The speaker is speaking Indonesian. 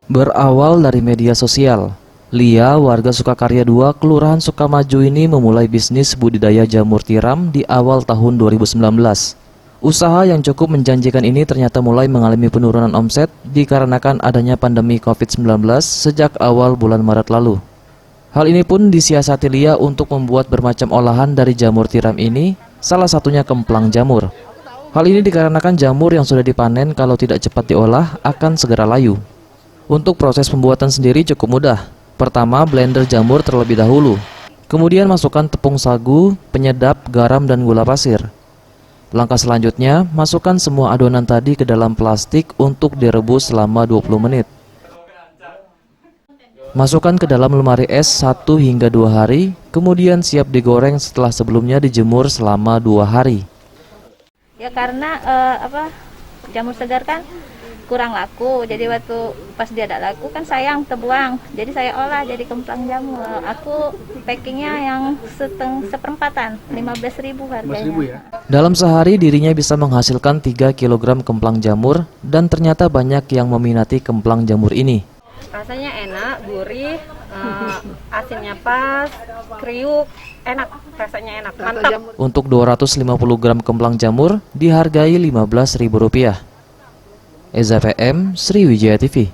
Berawal dari media sosial, Lia, warga Sukakarya 2, Kelurahan Sukamaju ini memulai bisnis budidaya jamur tiram di awal tahun 2019. Usaha yang cukup menjanjikan ini ternyata mulai mengalami penurunan omset dikarenakan adanya pandemi COVID-19 sejak awal bulan Maret lalu. Hal ini pun disiasati Lia untuk membuat bermacam olahan dari jamur tiram ini, salah satunya kemplang jamur. Hal ini dikarenakan jamur yang sudah dipanen kalau tidak cepat diolah akan segera layu. Untuk proses pembuatan sendiri cukup mudah. Pertama, blender jamur terlebih dahulu. Kemudian masukkan tepung sagu, penyedap, garam, dan gula pasir. Langkah selanjutnya, masukkan semua adonan tadi ke dalam plastik untuk direbus selama 20 menit. Masukkan ke dalam lemari es 1 hingga 2 hari, kemudian siap digoreng setelah sebelumnya dijemur selama 2 hari. Ya karena jamur segar kan kurang laku, jadi waktu pas dia ada laku kan sayang terbuang, jadi saya olah jadi kemplang jamur. Aku packingnya yang seperempatan, 15.000 harganya. Ya? Dalam sehari dirinya bisa menghasilkan 3 kg kemplang jamur dan ternyata banyak yang meminati kemplang jamur ini. Rasanya enak, gurih, asinnya pas, kriuk, enak, rasanya enak, mantap. Untuk 250 gram kemplang jamur dihargai Rp15.000. Eza PM, Sriwijaya TV.